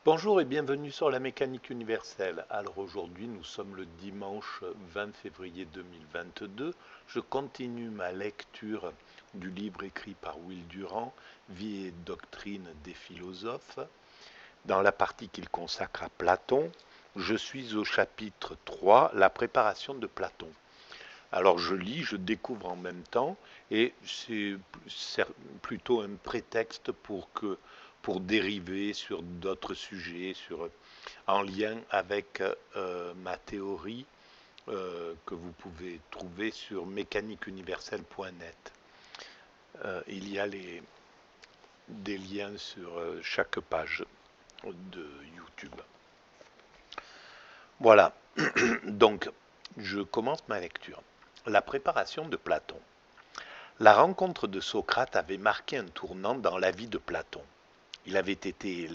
Bonjour et bienvenue sur la mécanique universelle. Alors aujourd'hui nous sommes le dimanche 20 février 2022. Je continue ma lecture du livre écrit par Will Durant, Vie et doctrine des philosophes. Dans la partie qu'il consacre à Platon, je suis au chapitre 3, la préparation de Platon. Alors je lis, je découvre en même temps, et c'est plutôt un prétexte pour dériver sur d'autres sujets, en lien avec ma théorie que vous pouvez trouver sur mécaniqueuniverselle.net. Il y a des liens sur chaque page de YouTube. Voilà, donc je commence ma lecture. La préparation de Platon. La rencontre de Socrate avait marqué un tournant dans la vie de Platon. Il avait été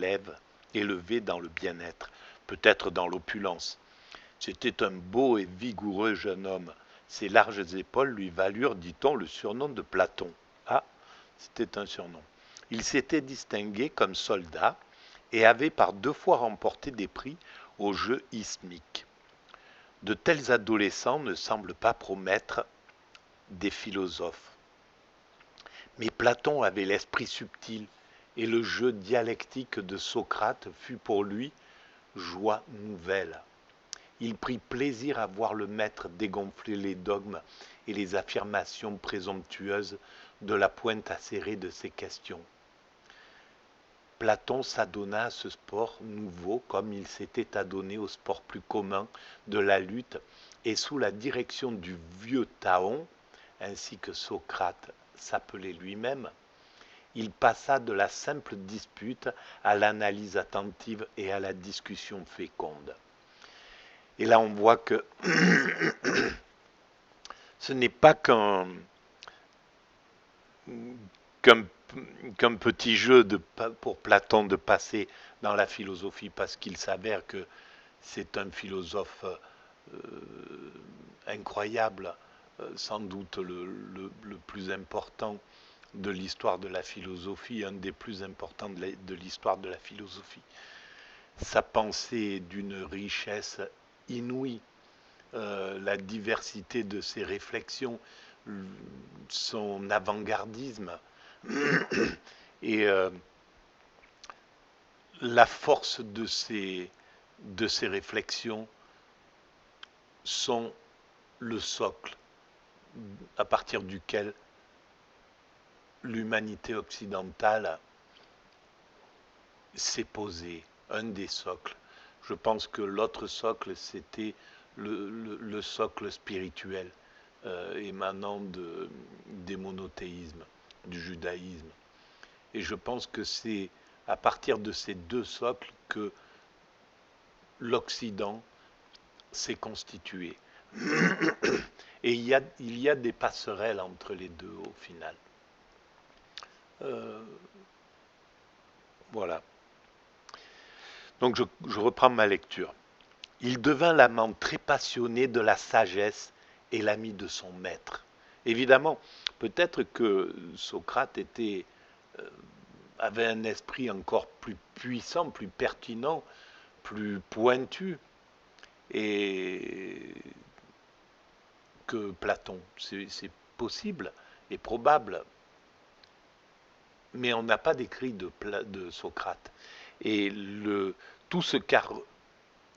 élevé dans le bien-être, peut-être dans l'opulence. C'était un beau et vigoureux jeune homme. Ses larges épaules lui valurent, dit-on, le surnom de Platon. Ah, c'était un surnom. Il s'était distingué comme soldat et avait par 2 fois remporté des prix aux Jeux isthmiques. De tels adolescents ne semblent pas promettre des philosophes. Mais Platon avait l'esprit subtil, et le jeu dialectique de Socrate fut pour lui joie nouvelle. Il prit plaisir à voir le maître dégonfler les dogmes et les affirmations présomptueuses de la pointe acérée de ses questions. Platon s'adonna à ce sport nouveau comme il s'était adonné au sport plus commun de la lutte, et sous la direction du vieux Thaon, ainsi que Socrate s'appelait lui-même, il passa de la simple dispute à l'analyse attentive et à la discussion féconde. Et là, on voit que ce n'est pas qu'un qu'un petit jeu pour Platon de passer dans la philosophie, parce qu'il s'avère que c'est un philosophe incroyable, sans doute le plus important de l'histoire de la philosophie, un des plus importants de l'histoire de la philosophie. Sa pensée est d'une richesse inouïe, la diversité de ses réflexions, son avant-gardisme et la force de ses réflexions sont le socle à partir duquel l'humanité occidentale s'est posée, un des socles. Je pense que l'autre socle, c'était le socle spirituel émanant des monothéismes, du judaïsme. Et je pense que c'est à partir de ces deux socles que l'Occident s'est constitué. Et il y a des passerelles entre les deux au final. Euh, voilà. Donc je reprends ma lecture. Il devint l'amant très passionné de la sagesse et l'ami de son maître. Évidemment, peut-être que Socrate avait un esprit encore plus puissant, plus pertinent, plus pointu et que Platon. C'est possible et probable, mais on n'a pas d'écrit de Socrate. Et tout ce qu'a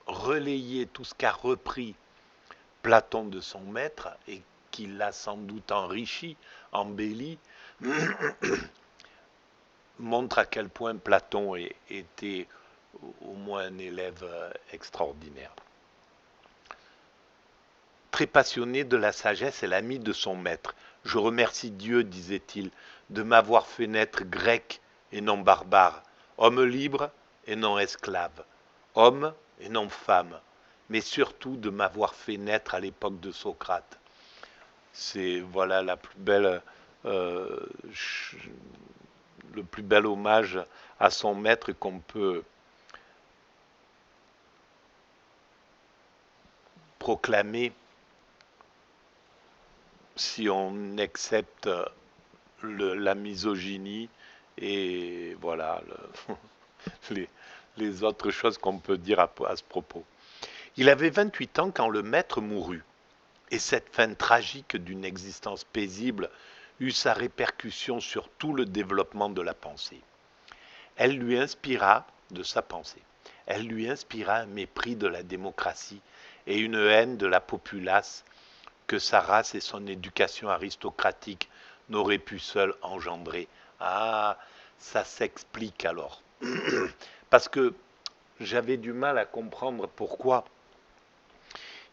relayé, tout ce qu'a repris Platon de son maître, et qui l'a sans doute enrichi, embelli, montre à quel point Platon était au moins un élève extraordinaire. Très passionné de la sagesse et l'ami de son maître. Je remercie Dieu, disait-il, de m'avoir fait naître grec et non barbare, homme libre et non esclave, homme et non femme, mais surtout de m'avoir fait naître à l'époque de Socrate. C'est voilà euh, le plus bel hommage à son maître qu'on peut proclamer si on accepte la misogynie et voilà les, les autres choses qu'on peut dire à ce propos. Il avait 28 ans quand le maître mourut, et cette fin tragique d'une existence paisible eut sa répercussion sur tout le développement de la pensée. Elle lui inspira de sa pensée. Elle lui inspira un mépris de la démocratie et une haine de la populace que sa race et son éducation aristocratique n'auraient pu seules engendrer. Ah, ça s'explique alors. Parce que j'avais du mal à comprendre pourquoi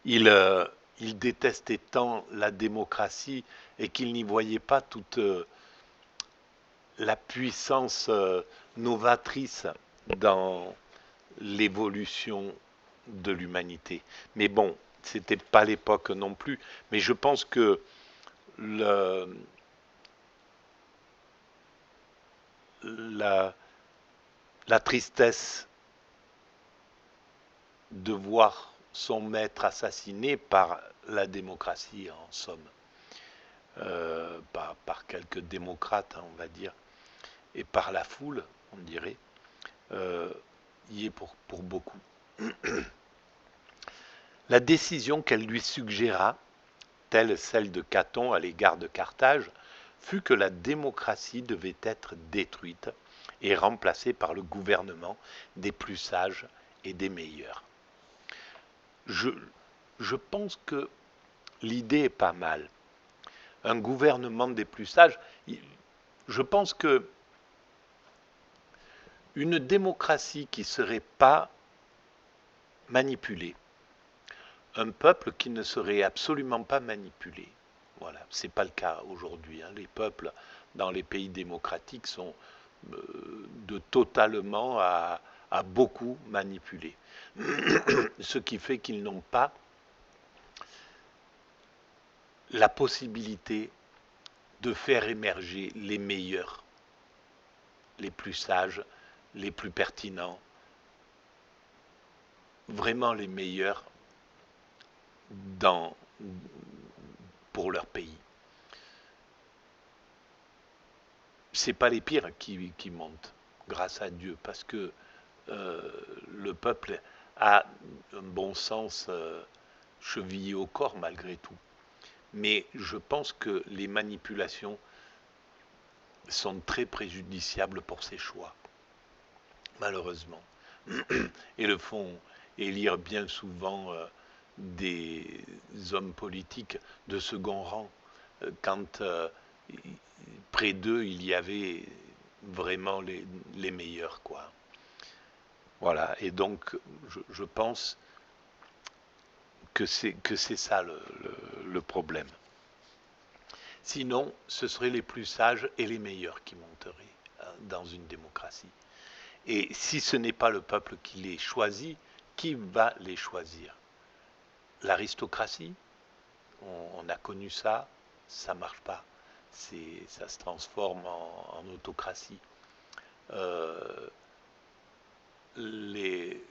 il, euh, il détestait tant la démocratie et qu'il n'y voyait pas toute la puissance novatrice dans l'évolution de l'humanité. Mais bon, c'était pas l'époque non plus. Mais je pense que le, la, la tristesse de voir son maître assassiné par la démocratie, en somme, par quelques démocrates, hein, on va dire, et par la foule, on dirait, y est pour beaucoup. La décision qu'elle lui suggéra, telle celle de Caton à l'égard de Carthage, fut que la démocratie devait être détruite et remplacée par le gouvernement des plus sages et des meilleurs. Je, je pense que l'idée est pas mal. Un gouvernement des plus sages, je pense que une démocratie qui ne serait pas manipulée, un peuple qui ne serait absolument pas manipulé. Voilà, c'est pas le cas aujourd'hui. Hein. Les peuples dans les pays démocratiques sont de totalement à beaucoup manipulés. Ce qui fait qu'ils n'ont pas la possibilité de faire émerger les meilleurs, les plus sages, les plus pertinents, vraiment les meilleurs dans, pour leur pays. C'est pas les pires qui montent, grâce à Dieu, parce que le peuple a un bon sens chevillé au corps malgré tout. Mais je pense que les manipulations sont très préjudiciables pour ses choix, malheureusement, et le font élire bien souvent des hommes politiques de second rang, quand près d'eux il y avait vraiment les meilleurs, quoi. Voilà, et donc je pense que c'est ça le problème. Sinon, ce seraient les plus sages et les meilleurs qui monteraient dans une démocratie. Et si ce n'est pas le peuple qui les choisit, qui va les choisir? L'aristocratie? On a connu ça, ça ne marche pas. Ça se transforme en autocratie. Euh, les,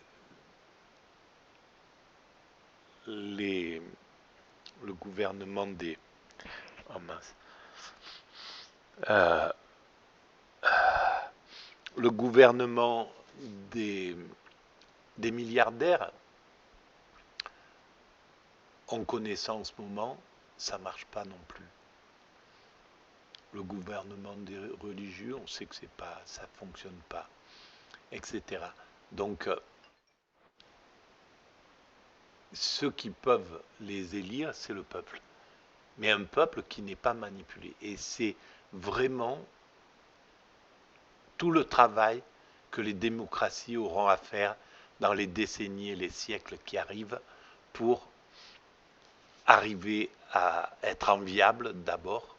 les, le gouvernement des... Oh mince. Euh, le gouvernement des, des milliardaires, on connaît ça en ce moment, ça ne marche pas non plus. Le gouvernement des religieux, on sait que c'est pas, ça ne fonctionne pas, etc. Donc, ceux qui peuvent les élire, c'est le peuple. Mais un peuple qui n'est pas manipulé. Et c'est vraiment tout le travail que les démocraties auront à faire dans les décennies et les siècles qui arrivent pour arriver à être enviable d'abord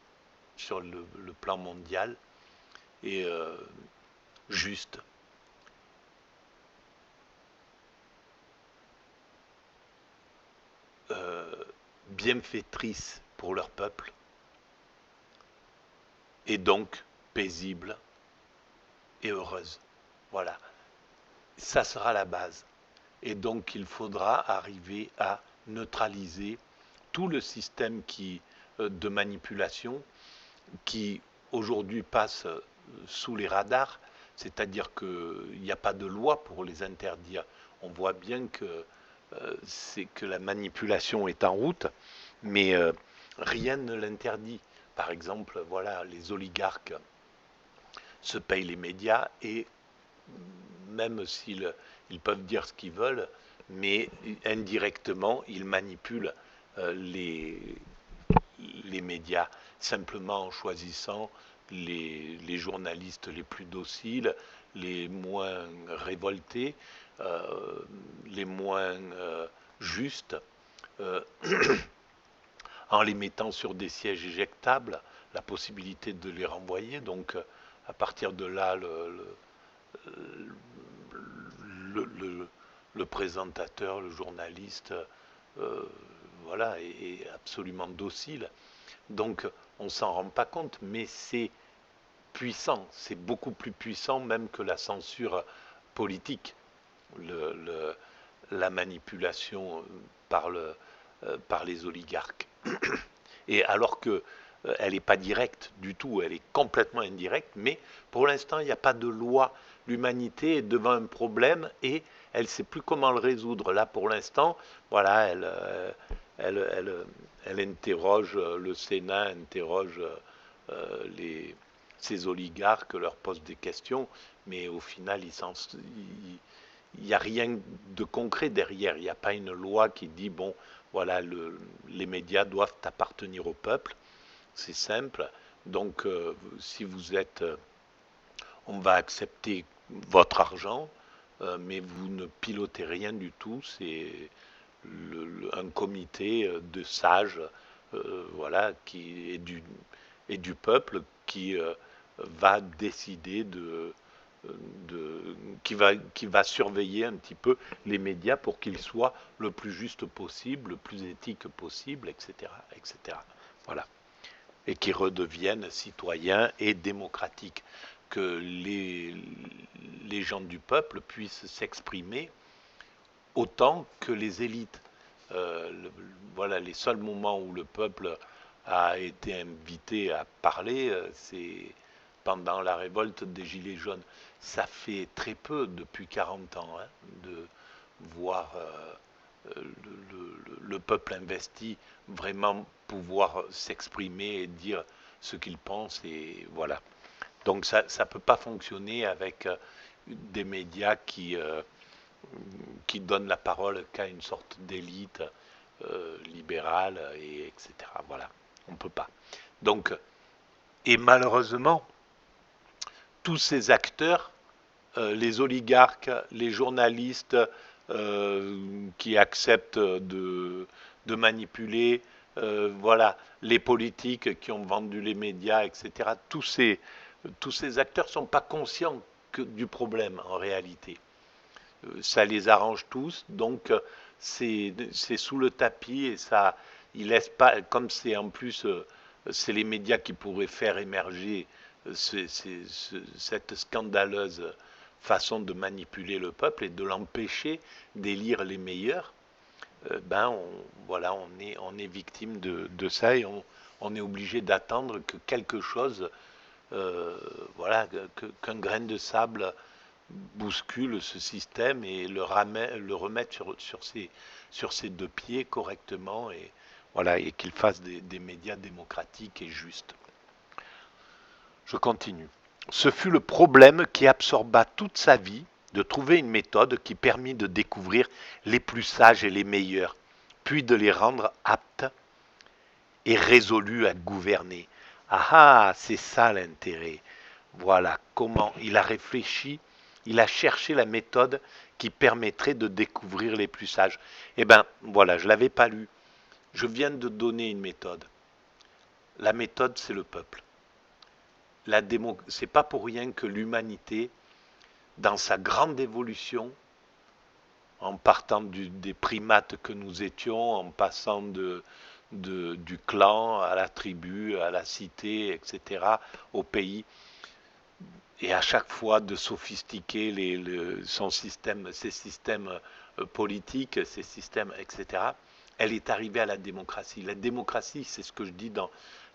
sur le plan mondial et juste. Bienfaitrice pour leur peuple et donc paisible et heureuse. Voilà, ça sera la base. Et donc il faudra arriver à neutraliser tout le système de manipulation qui aujourd'hui passe sous les radars, C'est-à-dire qu'il n'y a pas de loi pour les interdire. On voit bien que c'est que la manipulation est en route, mais rien ne l'interdit. Par exemple, voilà, les oligarques se payent les médias et même s'ils ils peuvent dire ce qu'ils veulent, mais indirectement, ils manipulent les médias simplement en choisissant les journalistes les plus dociles, les moins révoltés, les moins justes, euh, en les mettant sur des sièges éjectables, la possibilité de les renvoyer. Donc à partir de là, le, le présentateur, le journaliste, euh, voilà, est absolument docile. Donc on s'en rend pas compte, mais c'est puissant, c'est beaucoup plus puissant même que la censure politique, le, le, la manipulation par les oligarques. Et alors que elle n'est pas directe du tout, elle est complètement indirecte, mais pour l'instant, il n'y a pas de loi. L'humanité est devant un problème et elle ne sait plus comment le résoudre. Là, pour l'instant, voilà, elle, elle, elle interroge, le Sénat interroge les, ces oligarques, leur pose des questions, mais au final, il n'y a rien de concret derrière. Il n'y a pas une loi qui dit, bon, voilà, les médias doivent appartenir au peuple. C'est simple. Donc, si vous êtes, on va accepter votre argent, mais vous ne pilotez rien du tout. C'est un comité de sages, voilà, et du peuple qui va décider qui va surveiller un petit peu les médias pour qu'ils soient le plus juste possible, le plus éthique possible, etc., etc. Voilà. Et qui redeviennent citoyens et démocratiques. Que les gens du peuple puissent s'exprimer autant que les élites. Voilà, les seuls moments où le peuple a été invité à parler, c'est pendant la révolte des Gilets jaunes. Ça fait très peu depuis 40 ans hein, de voir le peuple investi vraiment pouvoir s'exprimer et dire ce qu'il pense. Et voilà. Donc ça ne peut pas fonctionner avec des médias qui donnent la parole qu'à une sorte d'élite libérale, et etc. Voilà, on ne peut pas. Donc, et malheureusement, tous ces acteurs, les oligarques, les journalistes qui acceptent de manipuler, voilà, les politiques qui ont vendu les médias, etc. Tous ces acteurs ne sont pas conscients du problème en réalité. Ça les arrange tous, donc c'est sous le tapis et ça, ils laissent pas, comme c'est en plus, c'est les médias qui pourraient faire émerger cette scandaleuse façon de manipuler le peuple et de l'empêcher d'élire les meilleurs. Ben voilà, on est victime de ça et on est obligé d'attendre que quelque chose, voilà, qu'un grain de sable bouscule ce système et le remette sur ses deux pieds correctement et voilà et qu'il fasse des médias démocratiques et justes. Je continue. Ce fut le problème qui absorba toute sa vie de trouver une méthode qui permit de découvrir les plus sages et les meilleurs, puis de les rendre aptes et résolus à gouverner. Ah ah, c'est ça l'intérêt. Voilà comment il a réfléchi, il a cherché la méthode qui permettrait de découvrir les plus sages. Eh bien, voilà, je ne l'avais pas lu. Je viens de donner une méthode. La méthode, c'est le peuple. C'est pas pour rien que l'humanité, dans sa grande évolution, en partant des primates que nous étions, en passant du clan à la tribu, à la cité, etc., au pays, et à chaque fois de sophistiquer son système, ses systèmes politiques, ses systèmes, etc., elle est arrivée à la démocratie. La démocratie, c'est ce que je dis dans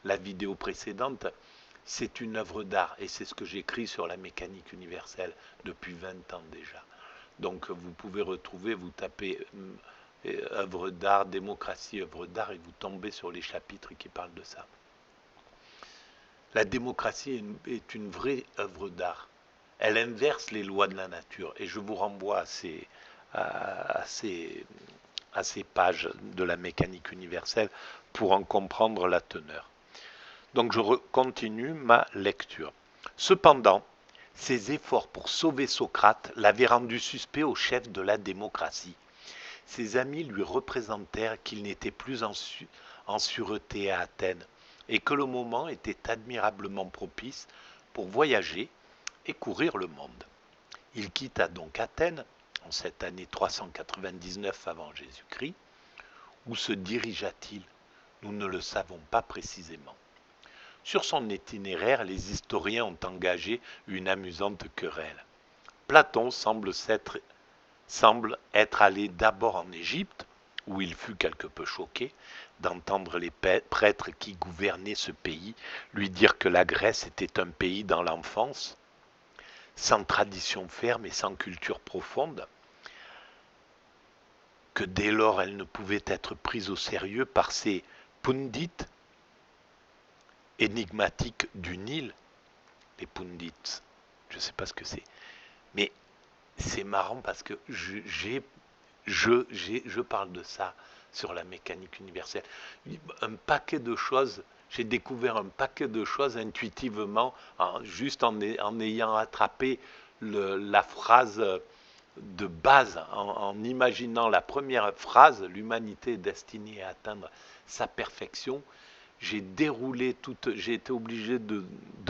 la vidéo précédente, c'est une œuvre d'art, et c'est ce que j'écris sur la mécanique universelle depuis 20 ans déjà. Donc vous pouvez retrouver, vous tapez œuvre d'art, démocratie, œuvre d'art, et vous tombez sur les chapitres qui parlent de ça. La démocratie est une vraie œuvre d'art. Elle inverse les lois de la nature, et je vous renvoie à ces pages de la mécanique universelle pour en comprendre la teneur. Donc je continue ma lecture. Cependant, ses efforts pour sauver Socrate l'avaient rendu suspect au chef de la démocratie. Ses amis lui représentèrent qu'il n'était plus en sûreté à Athènes et que le moment était admirablement propice pour voyager et courir le monde. Il quitta donc Athènes en cette année 399 avant Jésus-Christ. Où se dirigea-t-il? Nous ne le savons pas précisément. Sur son itinéraire, les historiens ont engagé une amusante querelle. Platon semble être allé d'abord en Égypte, où il fut quelque peu choqué d'entendre les prêtres qui gouvernaient ce pays lui dire que la Grèce était un pays dans l'enfance, sans tradition ferme et sans culture profonde, que dès lors elle ne pouvait être prise au sérieux par ces pundits énigmatiques du Nil. Les pundits, je ne sais pas ce que c'est, mais c'est marrant parce que je parle de ça sur la mécanique universelle. Un paquet de choses, j'ai découvert un paquet de choses intuitivement, juste en ayant attrapé la phrase de base, en imaginant la première phrase, l'humanité est destinée à atteindre sa perfection. J'ai été obligé de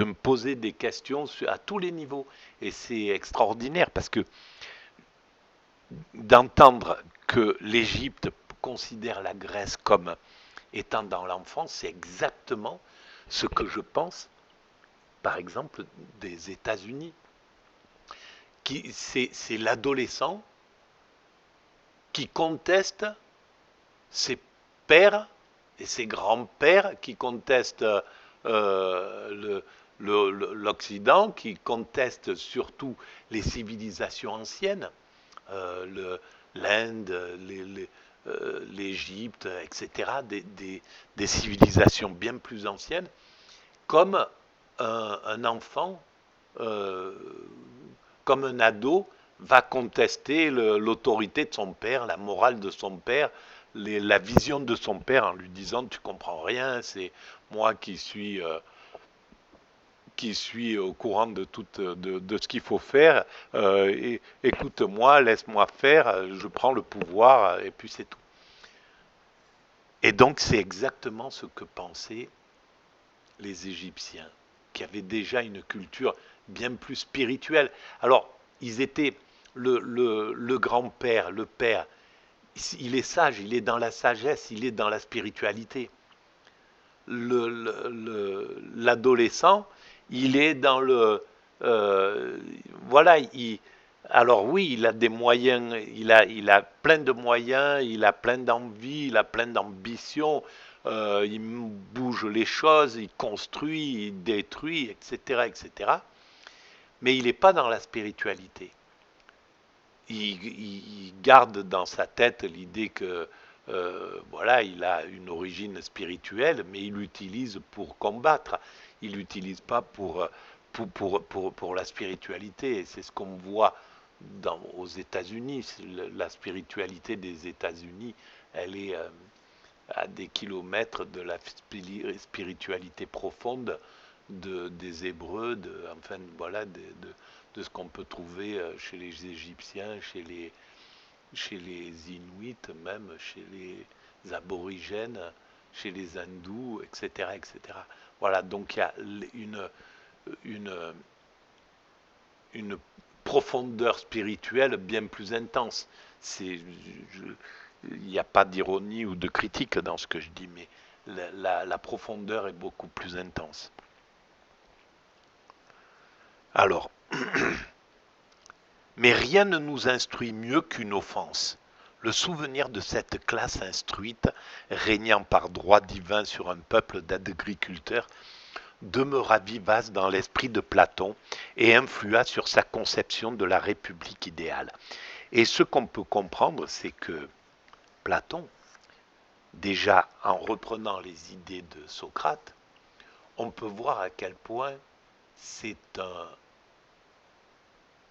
me poser des questions à tous les niveaux. Et c'est extraordinaire parce que d'entendre que l'Égypte considère la Grèce comme étant dans l'enfance, c'est exactement ce que je pense, par exemple, des États-Unis. C'est l'adolescent qui conteste ses pères et ses grands-pères, qui contestent l'Occident, qui contestent surtout les civilisations anciennes, l'Inde, l'Égypte, etc., des civilisations bien plus anciennes, comme un enfant, comme un ado, va contester l'autorité de son père, la morale de son père, la vision de son père en lui disant tu comprends rien, c'est moi qui suis au courant de ce qu'il faut faire, écoute-moi, laisse-moi faire, je prends le pouvoir et puis c'est tout. Et donc c'est exactement ce que pensaient les Égyptiens, qui avaient déjà une culture bien plus spirituelle. Alors, ils étaient le grand-père, le père, il est sage, il est dans la sagesse, il est dans la spiritualité. L'adolescent, il est dans voilà, alors oui, il a des moyens, il a plein de moyens, il a plein d'envie, il a plein d'ambition, il bouge les choses, il construit, il détruit, etc., etc. Mais il n'est pas dans la spiritualité. Il garde dans sa tête l'idée que voilà, il a une origine spirituelle, mais il l'utilise pour combattre. Il l'utilise pas pour la spiritualité. Et c'est ce qu'on voit aux États-Unis. La spiritualité des États-Unis, elle est à des kilomètres de la spiritualité profonde des Hébreux, enfin voilà, de ce qu'on peut trouver chez les Égyptiens, chez les Inuits, même chez les aborigènes, chez les hindous, etc., etc. Voilà, donc il y a une profondeur spirituelle bien plus intense. Il n'y a pas d'ironie ou de critique dans ce que je dis, mais la profondeur est beaucoup plus intense. Alors, mais rien ne nous instruit mieux qu'une offense. Le souvenir de cette classe instruite, régnant par droit divin sur un peuple d'agriculteurs, demeura vivace dans l'esprit de Platon et influa sur sa conception de la République idéale. Et ce qu'on peut comprendre, c'est que Platon, déjà en reprenant les idées de Socrate, on peut voir à quel point c'est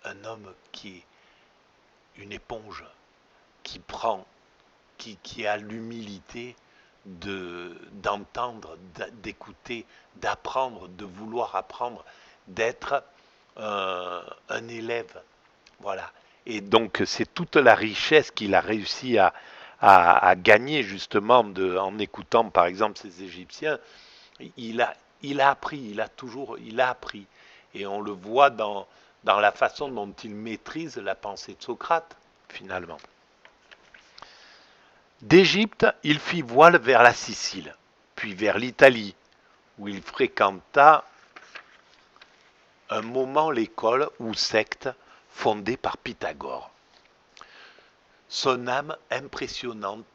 un homme qui est une éponge, qui prend, qui a l'humilité d'entendre, d'écouter, d'apprendre, de vouloir apprendre, d'être un élève. Voilà. Et donc c'est toute la richesse qu'il a réussi à gagner justement en écoutant par exemple ces Égyptiens. Il a, il a appris, il a appris. Et on le voit dans la façon dont il maîtrise la pensée de Socrate, finalement. D'Égypte, il fit voile vers la Sicile, puis vers l'Italie, où il fréquenta un moment l'école ou secte fondée par Pythagore. Son âme impressionnable,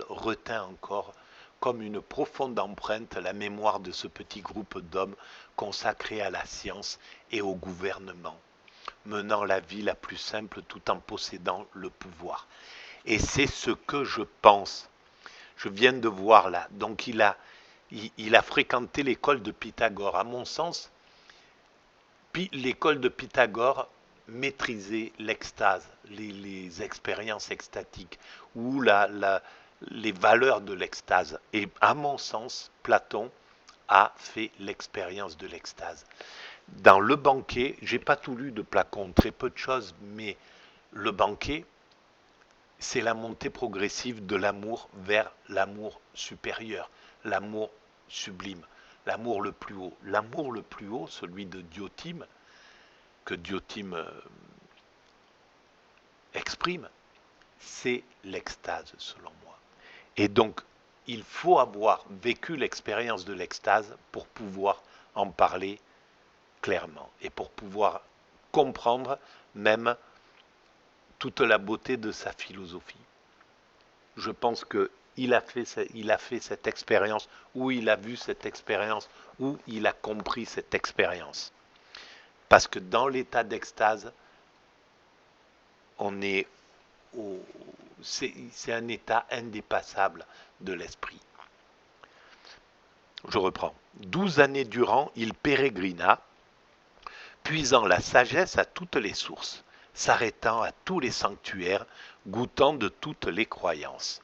retint encore comme une profonde empreinte la mémoire de ce petit groupe d'hommes consacrés à la science et au gouvernement, menant la vie la plus simple tout en possédant le pouvoir. Et c'est ce que je pense. Je viens de voir là. Donc il a fréquenté l'école de Pythagore. À mon sens, l'école de Pythagore maîtrisait l'extase, les expériences extatiques ou les valeurs de l'extase. Et à mon sens, Platon a fait l'expérience de l'extase. Dans Le Banquet, j'ai pas tout lu de Platon, très peu de choses, mais Le Banquet, c'est la montée progressive de l'amour vers l'amour supérieur, l'amour sublime, l'amour le plus haut. L'amour le plus haut, celui de Diotime, que Diotime exprime, c'est l'extase selon moi. Et donc, il faut avoir vécu l'expérience de l'extase pour pouvoir en parler clairement et pour pouvoir comprendre même toute la beauté de sa philosophie. Je pense qu'il a fait cette expérience, ou il a vu cette expérience, ou il a compris cette expérience. Parce que dans l'état d'extase, on est c'est un état indépassable de l'esprit. Je reprends. 12 années durant, il pérégrina, puisant la sagesse à toutes les sources, s'arrêtant à tous les sanctuaires, goûtant de toutes les croyances.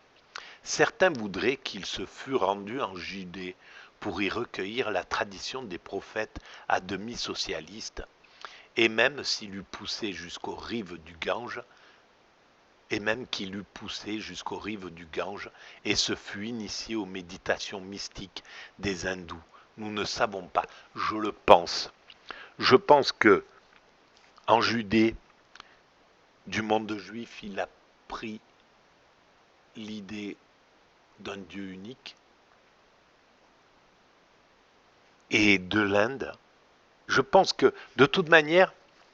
Certains voudraient qu'il se fût rendu en Judée pour y recueillir la tradition des prophètes à demi socialistes, et même s'il eût poussé jusqu'aux rives du Gange, et se fût initié aux méditations mystiques des hindous. Nous ne savons pas. Je le pense. Je pense que en Judée, du monde juif, il a pris l'idée d'un Dieu unique. Et de l'Inde, je pense que, de toute manière,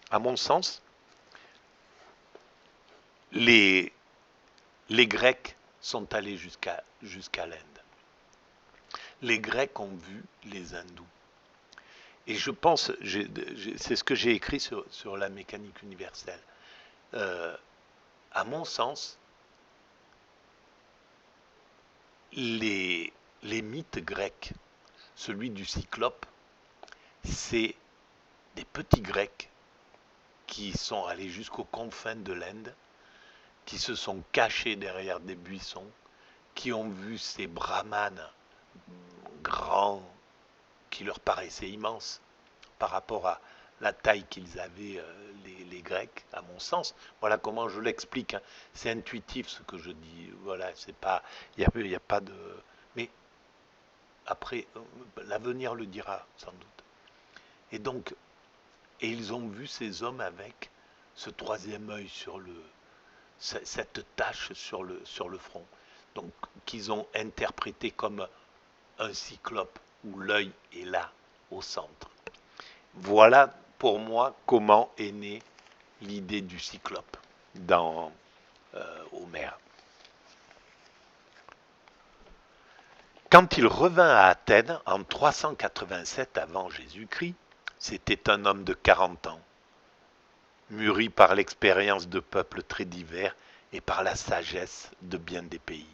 à mon sens, les Grecs sont allés jusqu'à l'Inde. Les Grecs ont vu les hindous. Et je pense, c'est ce que j'ai écrit sur la mécanique universelle. À mon sens, les mythes grecs, celui du Cyclope, c'est des petits Grecs qui sont allés jusqu'aux confins de l'Inde, qui se sont cachés derrière des buissons, qui ont vu ces brahmanes grands qui leur paraissaient immenses par rapport à la taille qu'ils avaient, les Grecs, à mon sens. Voilà comment je l'explique. Hein. C'est intuitif ce que je dis. Voilà, c'est pas, il y a pas de. Mais après, l'avenir le dira sans doute. Et donc, ils ont vu ces hommes avec ce troisième œil cette tache sur le front. Donc, qu'ils ont interprété comme un cyclope où l'œil est là, au centre. Voilà pour moi comment est née l'idée du cyclope dans Homère. Quand il revint à Athènes en 387 avant Jésus-Christ, c'était un homme de 40 ans, mûri par l'expérience de peuples très divers et par la sagesse de bien des pays.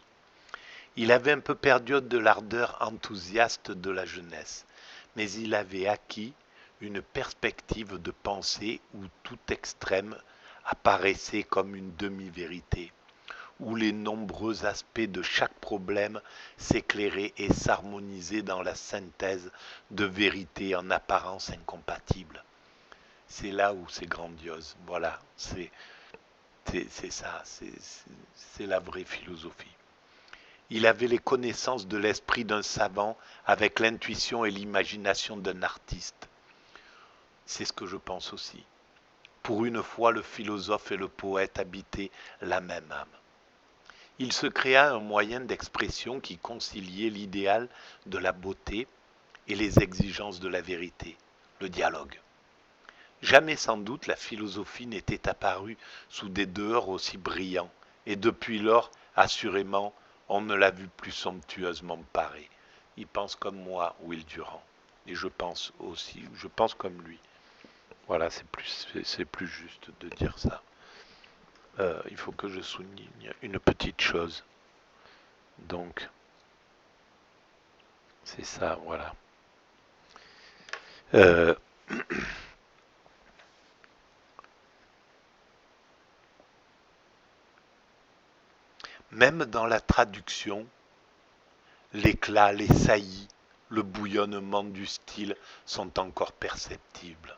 Il avait un peu perdu de l'ardeur enthousiaste de la jeunesse, mais il avait acquis une perspective de pensée où tout extrême apparaissait comme une demi-vérité, où les nombreux aspects de chaque problème s'éclairaient et s'harmonisaient dans la synthèse de vérités en apparence incompatibles. C'est là où c'est grandiose. Voilà, c'est ça, c'est la vraie philosophie. Il avait les connaissances de l'esprit d'un savant avec l'intuition et l'imagination d'un artiste. C'est ce que je pense aussi. Pour une fois, le philosophe et le poète habitaient la même âme. Il se créa un moyen d'expression qui conciliait l'idéal de la beauté et les exigences de la vérité, le dialogue. Jamais sans doute la philosophie n'était apparue sous des dehors aussi brillants, et depuis lors, assurément, on ne l'a vu plus somptueusement parée. Il pense comme moi, Will Durand, et je pense aussi, je pense comme lui. Voilà, c'est plus juste de dire ça. Il faut que je souligne une petite chose. Donc, c'est ça, voilà. Euh, Même dans la traduction, l'éclat, les saillies, le bouillonnement du style sont encore perceptibles.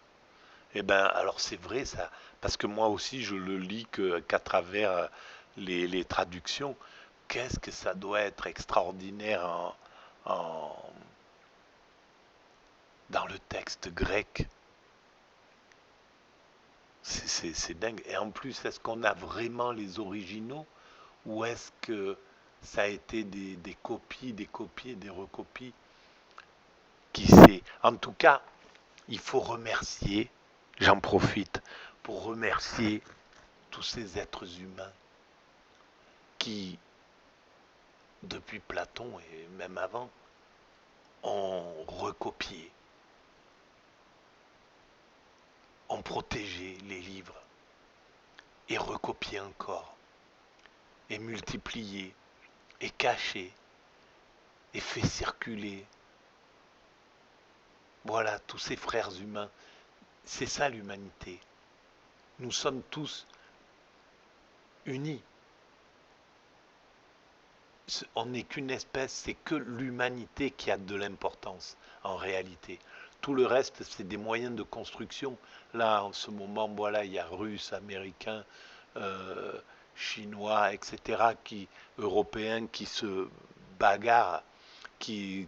Eh bien, alors c'est vrai ça, parce que moi aussi je le lis qu'à travers les traductions. Qu'est-ce que ça doit être extraordinaire en- dans le texte grec. C'est dingue. Et en plus, est-ce qu'on a vraiment les originaux ou est-ce que ça a été des copies, des copies, des recopies? Qui sait? En tout cas, il faut remercier, j'en profite, pour remercier tous ces êtres humains qui, depuis Platon et même avant, ont recopié, ont protégé les livres et recopié encore, et multiplié, et caché, et fait circuler. Voilà, tous ces frères humains. C'est ça l'humanité. Nous sommes tous unis. On n'est qu'une espèce, c'est que l'humanité qui a de l'importance en réalité. Tout le reste, c'est des moyens de construction. Là, en ce moment, voilà, il y a Russes, Américains, euh, Chinois, etc., Européens qui se bagarrent, qui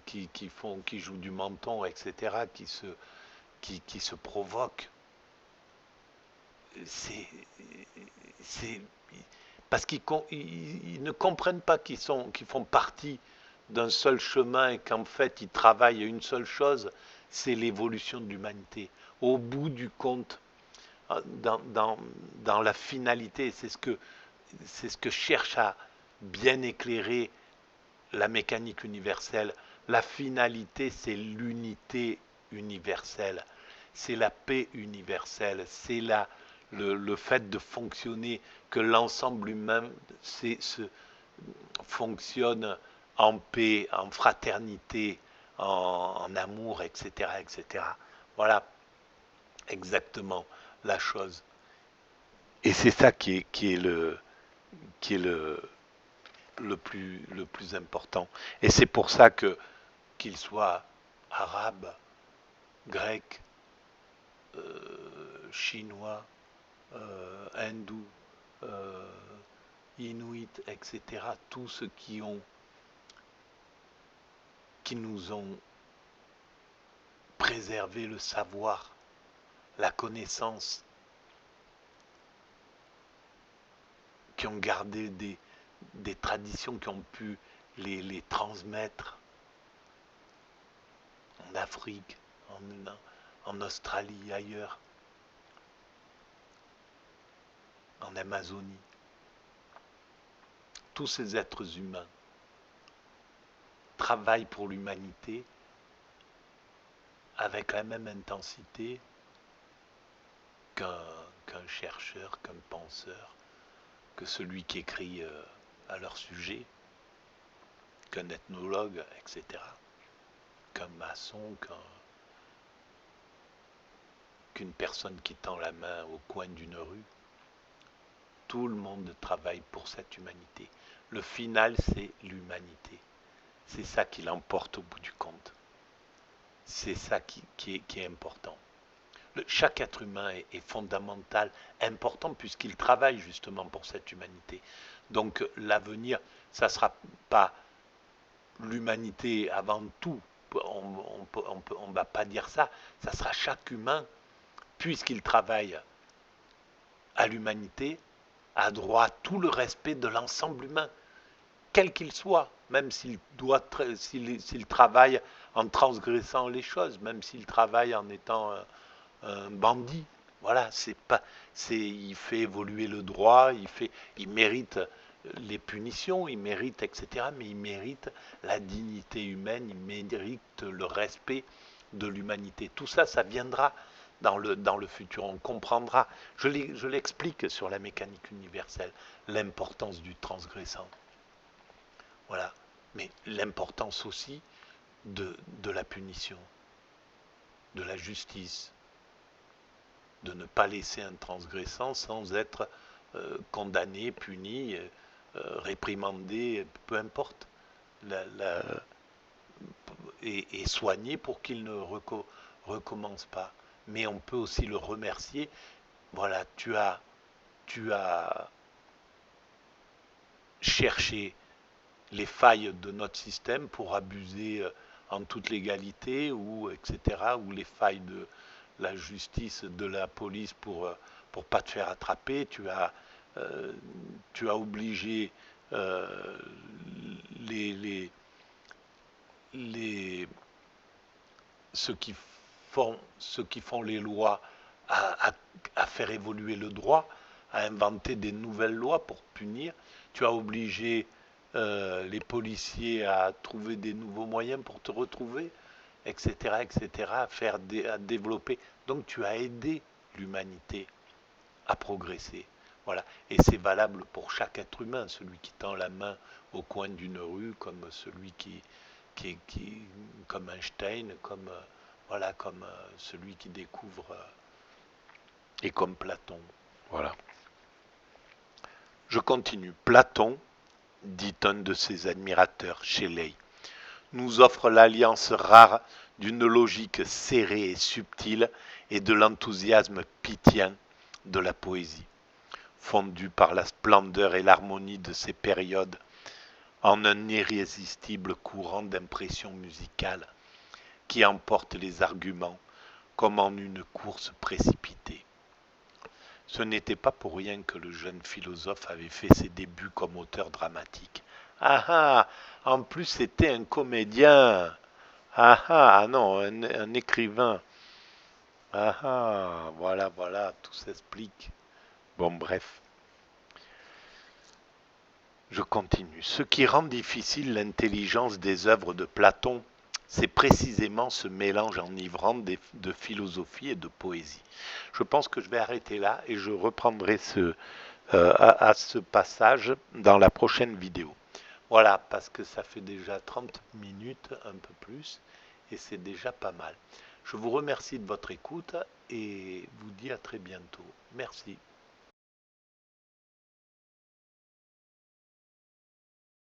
jouent du menton, etc., qui se provoquent. C'est, c'est parce qu'ils ne comprennent pas qu'ils font partie d'un seul chemin et qu'en fait ils travaillent à une seule chose, c'est l'évolution de l'humanité. Au bout du compte, dans, dans, dans la finalité, c'est ce que cherche à bien éclairer la mécanique universelle. La finalité, c'est l'unité universelle, c'est la paix universelle, c'est le fait de fonctionner, que l'ensemble humain fonctionne en paix, en fraternité, en amour, etc., etc. Voilà exactement la chose. Et c'est ça qui est le plus important. Et c'est pour ça que qu'il soit arabe, grec, chinois, hindou, euh, inuit, etc., tous ceux qui nous ont préservé le savoir, la connaissance, qui ont gardé des traditions, qui ont pu les transmettre en Afrique, en Australie, ailleurs, en Amazonie. Tous ces êtres humains, travaille pour l'humanité avec la même intensité qu'un chercheur, qu'un penseur, que celui qui écrit à leur sujet, qu'un ethnologue, etc., qu'un maçon, qu'une personne qui tend la main au coin d'une rue. Tout le monde travaille pour cette humanité. Le final, c'est l'humanité. C'est ça qui l'emporte au bout du compte. C'est ça qui est important. Chaque être humain est fondamental, important, puisqu'il travaille justement pour cette humanité. Donc l'avenir, ça ne sera pas l'humanité avant tout. On ne va pas dire ça. Ça sera chaque humain, puisqu'il travaille à l'humanité, a droit à tout le respect de l'ensemble humain, quel qu'il soit, même s'il travaille en transgressant les choses, même s'il travaille en étant un bandit. Voilà, il fait évoluer le droit, il mérite les punitions, il mérite, etc. Mais il mérite la dignité humaine, il mérite le respect de l'humanité. Tout ça, ça viendra dans le futur. On comprendra. Je l'explique sur la mécanique universelle, l'importance du transgressant. Voilà. Mais l'importance aussi de la punition, de la justice, de ne pas laisser un transgressant sans être condamné, puni, réprimandé, peu importe, et soigné pour qu'il ne recommence pas. Mais on peut aussi le remercier. Voilà, tu as cherché les failles de notre système pour abuser en toute légalité, ou etc., ou les failles de la justice, de la police pour pas te faire attraper. Tu as obligé les, les, ceux qui font les lois à faire évoluer le droit, à inventer des nouvelles lois pour punir. Tu as obligé les policiers à trouver des nouveaux moyens pour te retrouver, etc., etc., à développer. Donc tu as aidé l'humanité à progresser. Voilà. Et c'est valable pour chaque être humain, celui qui tend la main au coin d'une rue, comme celui comme Einstein, comme voilà, comme celui qui découvre et comme Platon. Voilà. Je continue. Platon, dit un de ses admirateurs, Shelley, nous offre l'alliance rare d'une logique serrée et subtile et de l'enthousiasme pythien de la poésie, fondue par la splendeur et l'harmonie de ces périodes en un irrésistible courant d'impression musicale qui emporte les arguments comme en une course précipitée. Ce n'était pas pour rien que le jeune philosophe avait fait ses débuts comme auteur dramatique. Ah ah, en plus c'était un comédien. Ah ah, non, un écrivain. Ah ah, voilà, voilà, tout s'explique. Bon, bref. Je continue. Ce qui rend difficile l'intelligence des œuvres de Platon, c'est précisément ce mélange enivrant de philosophie et de poésie. Je pense que je vais arrêter là et je reprendrai à ce passage dans la prochaine vidéo. Voilà, parce que ça fait déjà 30 minutes, un peu plus, et c'est déjà pas mal. Je vous remercie de votre écoute et vous dis à très bientôt. Merci.